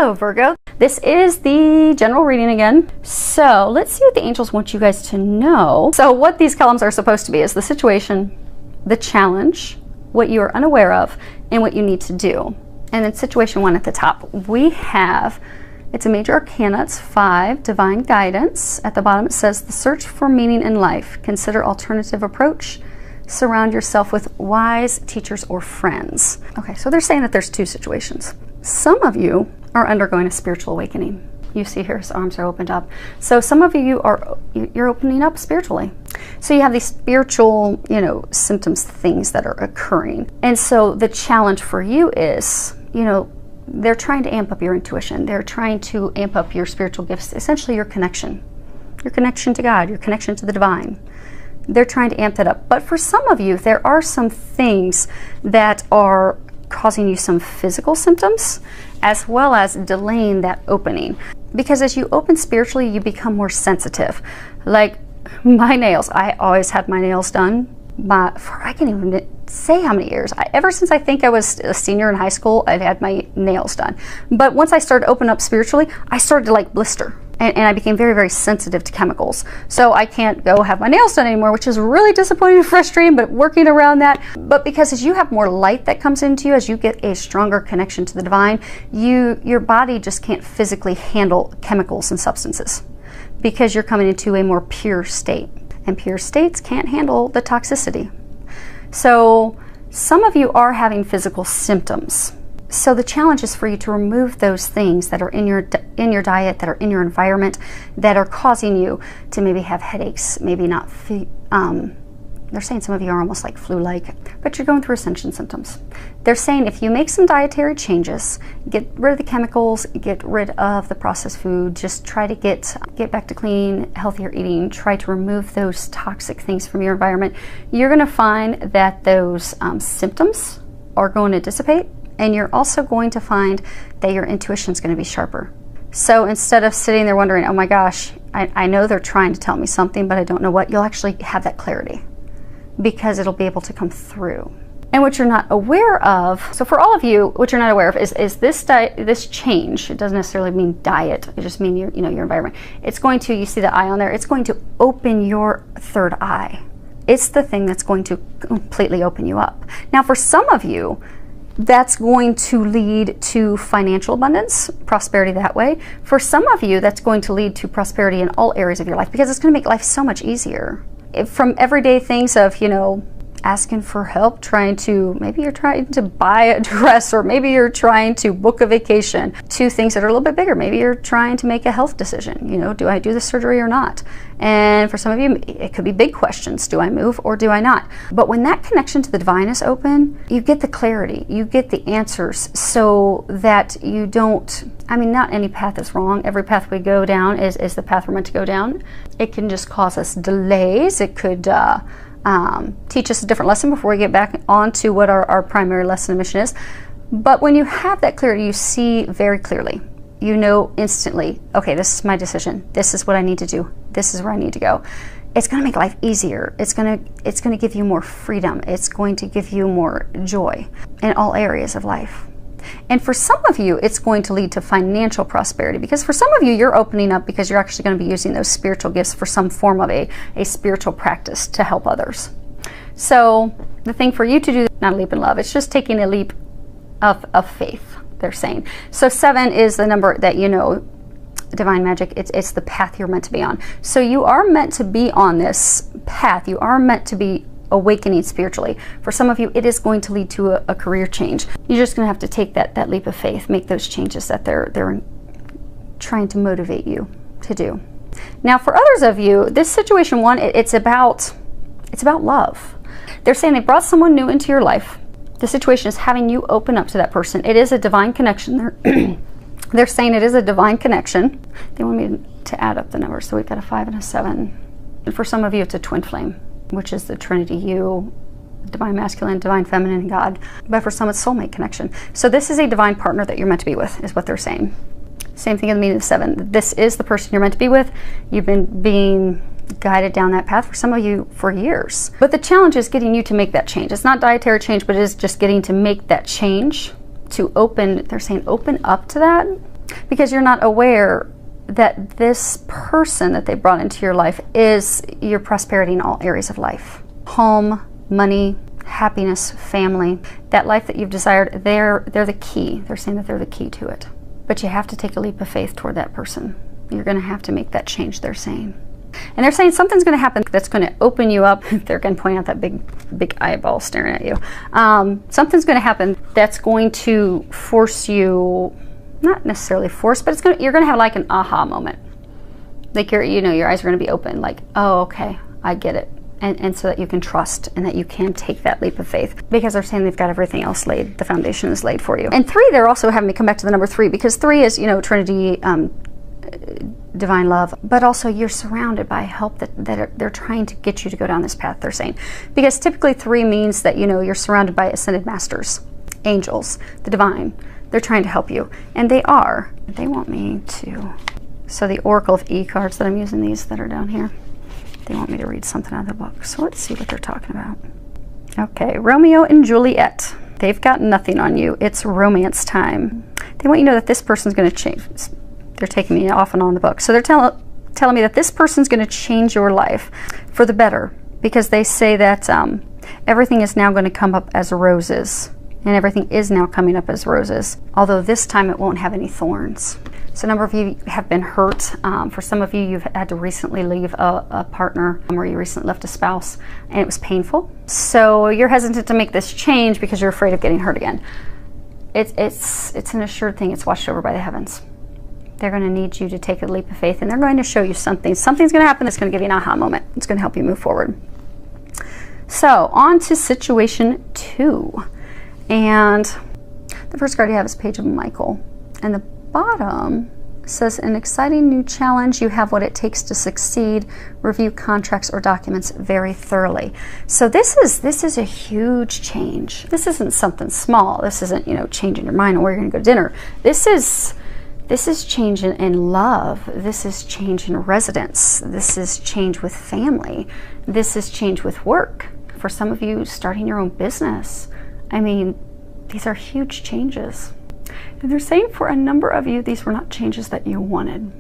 Hello Virgo, this is the general reading again. So let's see what the angels want you guys to know. So what these columns are supposed to be is the situation, the challenge, what you are unaware of, and what you need to do. And then situation 1 at the top, we have, it's a major arcana, it's 5, divine guidance. At the bottom it says the search for meaning in life, consider alternative approach, surround yourself with wise teachers or friends. Okay, so they're saying that there's 2 situations. Some of you are undergoing a spiritual awakening. You see here his arms are opened up. So some of you you're opening up spiritually. So you have these spiritual, symptoms, things that are occurring. And so the challenge for you is, they're trying to amp up your intuition. They're trying to amp up your spiritual gifts, essentially your connection to God, your connection to the divine. They're trying to amp that up. But for some of you, there are some things that are causing you some physical symptoms, as well as delaying that opening. Because as you open spiritually, you become more sensitive. Like my nails, I always had my nails done. I can't even say how many years. Ever since I think I was a senior in high school, I've had my nails done. But once I started to open up spiritually, I started to like blister. And I became very, very sensitive to chemicals. So I can't go have my nails done anymore, which is really disappointing and frustrating, but working around that. But because as you have more light that comes into you, as you get a stronger connection to the divine, your body just can't physically handle chemicals and substances because you're coming into a more pure state. And pure states can't handle the toxicity. So some of you are having physical symptoms. So the challenge is for you to remove those things that are in your diet, that are in your environment, that are causing you to maybe have headaches, maybe not. They're saying some of you are almost like flu-like, but you're going through ascension symptoms. They're saying if you make some dietary changes, get rid of the chemicals, get rid of the processed food, just try to get back to clean, healthier eating, try to remove those toxic things from your environment, you're going to find that those symptoms are going to dissipate. And you're also going to find that your intuition is going to be sharper. So instead of sitting there wondering, oh my gosh, I know they're trying to tell me something, but I don't know what, you'll actually have that clarity because it'll be able to come through. And what you're not aware of, so for all of you, what you're not aware of is this change. It doesn't necessarily mean diet. It just means your environment. It's going to, you see the eye on there, it's going to open your third eye. It's the thing that's going to completely open you up. Now for some of you, that's going to lead to financial abundance, prosperity that way. For some of you, that's going to lead to prosperity in all areas of your life because it's going to make life so much easier. From everyday things of, asking for help, maybe you're trying to buy a dress, or maybe you're trying to book a vacation, to things that are a little bit bigger. Maybe you're trying to make a health decision. Do I do the surgery or not? And for some of you, it could be big questions. Do I move or do I not? But when that connection to the divine is open, you get the clarity, you get the answers so that you don't, not any path is wrong. Every path we go down is the path we're meant to go down. It can just cause us delays. It could teach us a different lesson before we get back onto what our primary lesson and mission is. But when you have that clarity, you see very clearly. You know instantly, okay, this is my decision. This is what I need to do. This is where I need to go. It's going to make life easier. It's going to give you more freedom. It's going to give you more joy in all areas of life. And for some of you, it's going to lead to financial prosperity, because for some of you, you're opening up because you're actually going to be using those spiritual gifts for some form of a spiritual practice to help others. So the thing for you to do, not a leap in love, it's just taking a leap of faith, they're saying. So 7 is the number that divine magic, it's the path you're meant to be on. So you are meant to be on this path. You are meant to be awakening spiritually. For some of you, it is going to lead to a career change. You're just going to have to take that leap of faith, make those changes that they're trying to motivate you to do. Now for others of you, this situation 1, it's about love. They're saying they brought someone new into your life. The situation is having you open up to that person. It is a divine connection. They're saying it is a divine connection. They want me to add up the numbers. So we've got a 5 and a 7. And for some of you, it's a twin flame, which is the Trinity, you, divine masculine, divine feminine, and God. But for some, it's soulmate connection. So this is a divine partner that you're meant to be with, is what they're saying. Same thing in the meaning of 7. This is the person you're meant to be with. You've been being guided down that path for some of you for years. But the challenge is getting you to make that change. It's not dietary change, but it is just getting to make that change, to open, they're saying open up to that. because you're not aware that this person that they brought into your life is your prosperity in all areas of life. Home, money, happiness, family, that life that you've desired, they're the key. They're saying that they're the key to it. But you have to take a leap of faith toward that person. You're going to have to make that change, they're saying. And they're saying something's going to happen that's going to open you up. They're going to point out that big eyeball staring at you. Something's going to happen that's going to force you, not necessarily force, but you're going to have like an aha moment. Like your eyes are going to be open, like, oh, okay, I get it. And so that you can trust and that you can take that leap of faith, because they're saying they've got everything else laid. The foundation is laid for you. And 3, they're also having me come back to the number 3, because 3 is, Trinity, divine love, but also you're surrounded by help that they're trying to get you to go down this path, they're saying. Because typically 3 means that, you're surrounded by ascended masters, angels, the divine. They're trying to help you. And they are. They want me to. So the Oracle of E cards that I'm using, these that are down here, they want me to read something out of the book. So let's see what they're talking about. Okay, Romeo and Juliet. They've got nothing on you. It's romance time. They want you to know that this person's going to change. They're taking me off and on the book. So they're telling me that this person's going to change your life for the better, because they say that everything is now going to come up as roses. And everything is now coming up as roses. Although this time it won't have any thorns. So a number of you have been hurt. For some of you, you've had to recently leave a partner, or you recently left a spouse, and it was painful. So you're hesitant to make this change because you're afraid of getting hurt again. It's an assured thing. It's watched over by the heavens. They're going to need you to take a leap of faith, and they're going to show you something. Something's going to happen that's going to give you an aha moment. It's going to help you move forward. So on to situation 2. And the first card you have is Page of Michael. And the bottom says, an exciting new challenge. You have what it takes to succeed. Review contracts or documents very thoroughly. So this is a huge change. This isn't something small. This isn't, changing your mind on where you're going to go to dinner. This is change in love. This is change in residence. This is change with family. This is change with work. For some of you, starting your own business. I mean, these are huge changes. And they're saying for a number of you, these were not changes that you wanted.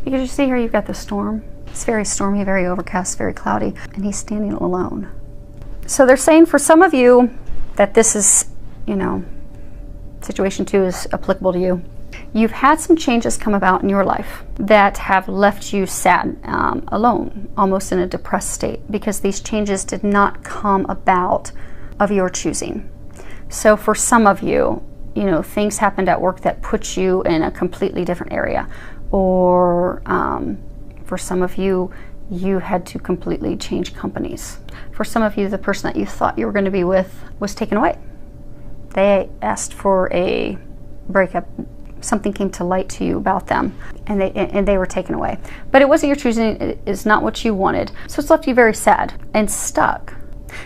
Because you see here, you've got the storm. It's very stormy, very overcast, very cloudy, and he's standing alone. So they're saying for some of you that this is, situation 2 is applicable to you. You've had some changes come about in your life that have left you sad, alone, almost in a depressed state, because these changes did not come about of your choosing. So for some of you, things happened at work that put you in a completely different area. Or for some of you, you had to completely change companies. For some of you, the person that you thought you were going to be with was taken away. They asked for a breakup. Something came to light to you about them, and they were taken away. But it wasn't your choosing. It is not what you wanted. So it's left you very sad and stuck.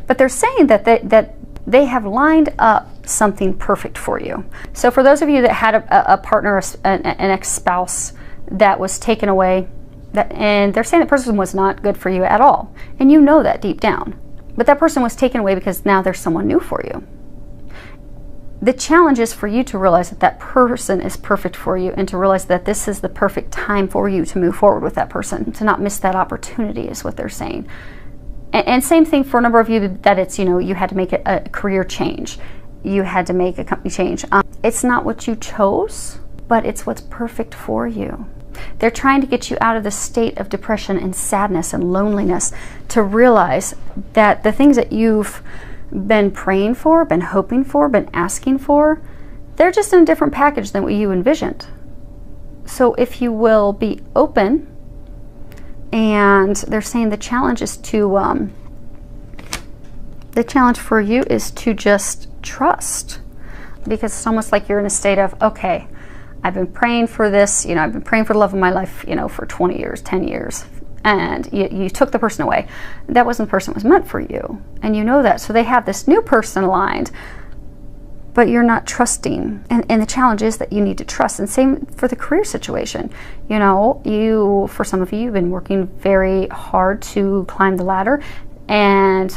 But they're saying that they have lined up something perfect for you. So for those of you that had a partner, an ex-spouse that was taken away, and they're saying that person was not good for you at all, and you know that deep down, but that person was taken away because now there's someone new for you. The challenge is for you to realize that that person is perfect for you, and to realize that this is the perfect time for you to move forward with that person, to not miss that opportunity is what they're saying. And same thing for a number of you, that it's, you had to make a career change. You had to make a company change. It's not what you chose, but it's what's perfect for you. They're trying to get you out of the state of depression and sadness and loneliness, to realize that the things that you've been praying for, been hoping for, been asking for, they're just in a different package than what you envisioned. So if you will be open, and they're saying the challenge is to, the challenge for you is to just trust, because it's almost like you're in a state of, okay, I've been praying for this, I've been praying for the love of my life, for 20 years, 10 years, and you took the person away. That wasn't the person that was meant for you, and you know that. So they have this new person aligned, but you're not trusting. And the challenge is that you need to trust. And same for the career situation. For some of you, you've been working very hard to climb the ladder, and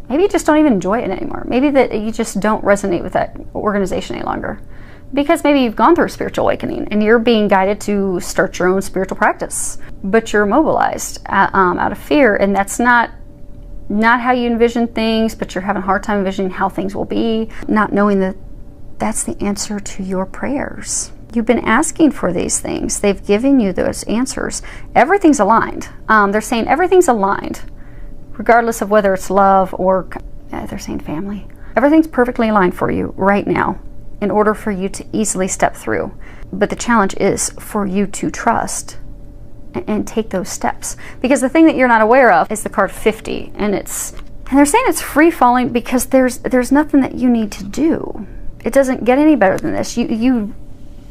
maybe you just don't even enjoy it anymore. Maybe that you just don't resonate with that organization any longer. Because maybe you've gone through a spiritual awakening and you're being guided to start your own spiritual practice, but you're immobilized out of fear, and that's not how you envision things, but you're having a hard time envisioning how things will be, not knowing that that's the answer to your prayers. You've been asking for these things. They've given you those answers. Everything's aligned. They're saying everything's aligned, regardless of whether it's love or, they're saying family. Everything's perfectly aligned for you right now in order for you to easily step through. But the challenge is for you to trust and take those steps. Because the thing that you're not aware of is the card 50. And they're saying it's free falling because there's nothing that you need to do. It doesn't get any better than this. You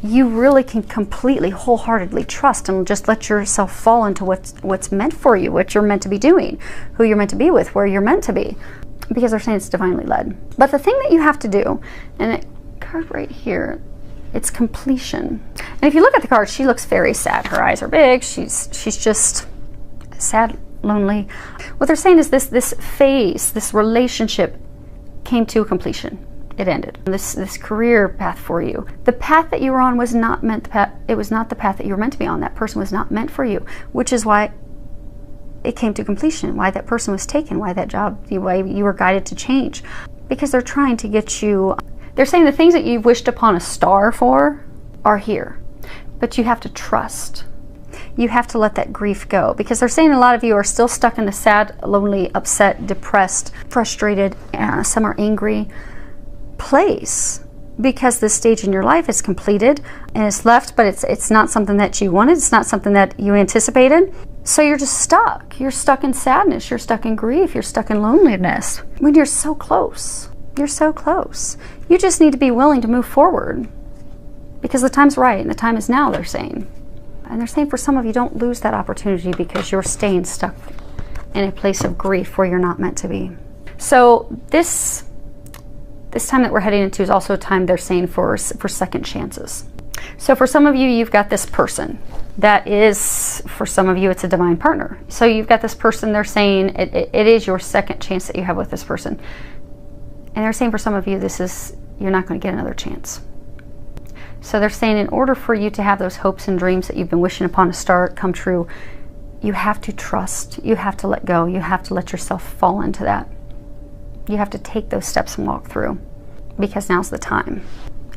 really can completely, wholeheartedly trust and just let yourself fall into what's meant for you, what you're meant to be doing, who you're meant to be with, where you're meant to be. Because they're saying it's divinely led. But the thing that you have to do, and it card right here, it's completion. And if you look at the card, she looks very sad. Her eyes are big. She's just sad, lonely. What they're saying is this phase, this relationship came to a completion. It ended. This career path for you, the path that you were on was not meant. It was not the path that you were meant to be on. That person was not meant for you, which is why it came to completion. Why that person was taken. Why that job. Why you were guided to change. Because they're trying to get you. They're saying the things that you've wished upon a star for are here, but you have to trust. You have to let that grief go, because they're saying a lot of you are still stuck in a sad, lonely, upset, depressed, frustrated, some are angry place, because this stage in your life is completed and it's left, but it's not something that you wanted. It's not something that you anticipated. So you're just stuck. You're stuck in sadness. You're stuck in grief. You're stuck in loneliness when you're so close. You're so close. You just need to be willing to move forward, because the time's right and the time is now, they're saying. And they're saying for some of you, don't lose that opportunity because you're staying stuck in a place of grief where you're not meant to be. So this time that we're heading into is also a time, they're saying, for second chances. So for some of you, you've got this person that is, for some of you, it's a divine partner. So you've got this person, they're saying it is your second chance that you have with this person. And they're saying for some of you, you're not going to get another chance. So they're saying in order for you to have those hopes and dreams that you've been wishing upon a star come true, you have to trust. You have to let go. You have to let yourself fall into that. You have to take those steps and walk through, because now's the time.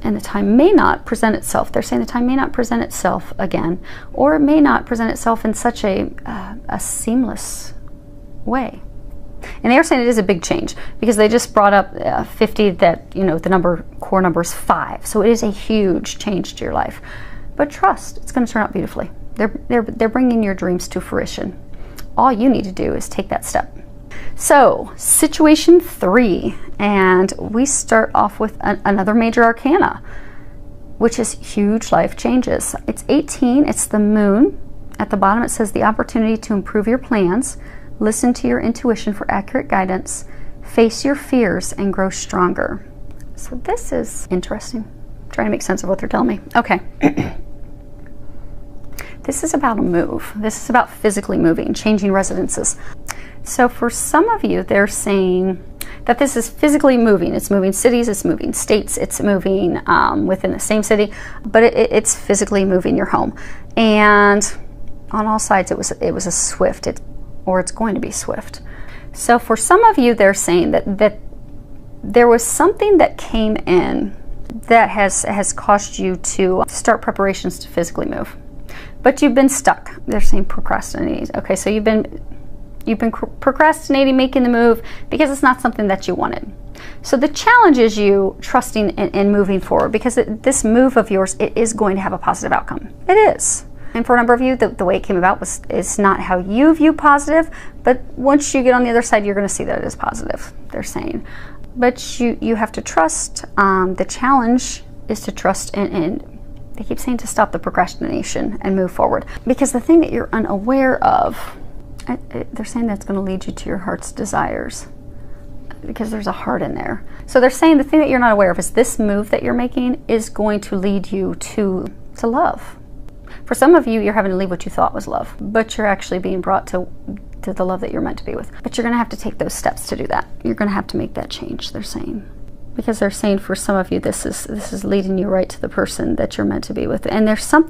And the time may not present itself. They're saying the time may not present itself again, or it may not present itself in such a seamless way. And they're saying it is a big change, because they just brought up 50, that, the core number is 5. So it is a huge change to your life. But trust, it's going to turn out beautifully. They're bringing your dreams to fruition. All you need to do is take that step. So, situation 3, and we start off with another major arcana, which is huge life changes. It's 18, it's the moon. At the bottom it says the opportunity to improve your plans, listen to your intuition for accurate guidance, face your fears, and grow stronger. So this is interesting. I'm trying to make sense of what they're telling me. Okay. This is about a move. This is about physically moving, changing residences. So for some of you, they're saying that this is physically moving. It's moving cities, it's moving states, it's moving within the same city, but it's physically moving your home. And on all sides, it was a swift, or it's going to be swift. So for some of you, they're saying that there was something that came in that has caused you to start preparations to physically move. But you've been stuck. They're saying procrastinating. Okay, so you've been procrastinating making the move because it's not something that you wanted. So the challenge is you trusting and moving forward, because this move of yours, it is going to have a positive outcome. It is. And for a number of you, the way it came about is not how you view positive, but once you get on the other side, you're going to see that it is positive, they're saying. But you have to trust. The challenge is to trust, and they keep saying to stop the procrastination and move forward. Because the thing that you're unaware of, they're saying that's going to lead you to your heart's desires, because there's a heart in there. So they're saying the thing that you're not aware of is this move that you're making is going to lead you to love. For some of you, you're having to leave what you thought was love, but you're actually being brought to the love that you're meant to be with. But you're going to have to take those steps to do that. You're going to have to make that change, they're saying. because they're saying for some of you this is leading you right to the person that you're meant to be with. And there's some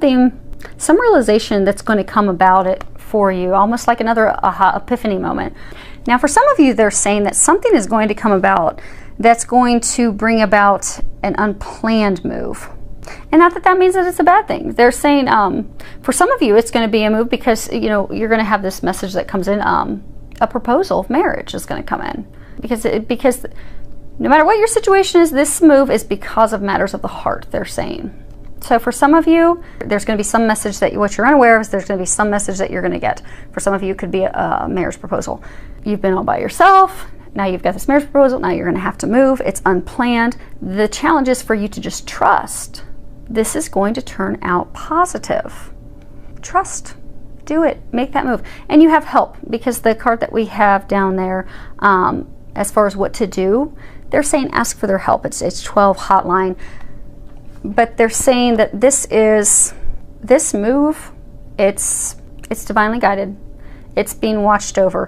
realization that's going to come about it for you, almost like another aha epiphany moment. Now for some of you, they're saying that something is going to come about that's going to bring about an unplanned move. And not that that means that it's a bad thing. They're saying for some of you, it's going to be a move because, you know, you're going to have this message that comes in, a proposal of marriage is going to come in. Because no matter what your situation is, this move is because of matters of the heart, they're saying. So for some of you, there's going to be some message that what you're unaware of is there's going to be some message that you're going to get. For some of you, it could be a marriage proposal. You've been all by yourself. Now you've got this marriage proposal. Now you're going to have to move. It's unplanned. The challenge is for you to just trust. This is going to turn out positive. Trust. Do it. Make that move. And you have help, because the card that we have down there, as far as what to do, they're saying ask for their help. It's 12 hotline. But they're saying that this move, it's divinely guided. It's being watched over,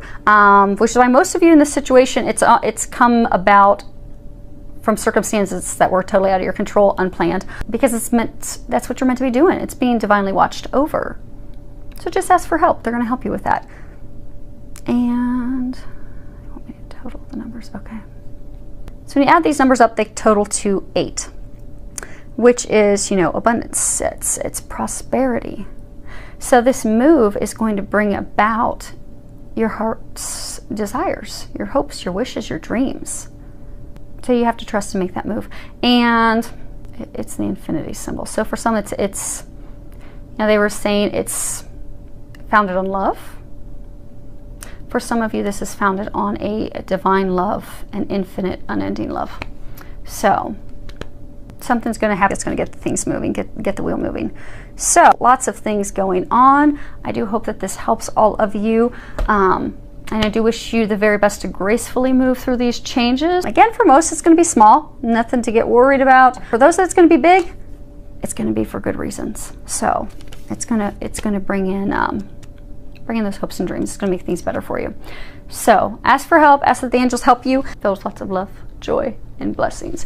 which is why most of you in this situation, it's come about from circumstances that were totally out of your control, unplanned, because that's what you're meant to be doing. It's being divinely watched over. So just ask for help. They're going to help you with that. And you want me to total the numbers? Okay. So when you add these numbers up, they total to 8. Which is, you know, abundance, it's prosperity. So this move is going to bring about your heart's desires, your hopes, your wishes, your dreams. So you have to trust to make that move. And it's the infinity symbol. So for some, it's you know, they were saying it's founded on love. For some of you, this is founded on a divine love, an infinite, unending love. So something's going to happen. It's going to get the things moving, get the wheel moving. So lots of things going on. I do hope that this helps all of you. And I do wish you the very best to gracefully move through these changes. Again, for most, it's going to be small, nothing to get worried about. For those that's going to be big, it's going to be for good reasons. So it's going to bring in those hopes and dreams. It's going to make things better for you. So ask for help. Ask that the angels help you. Filled with lots of love, joy, and blessings.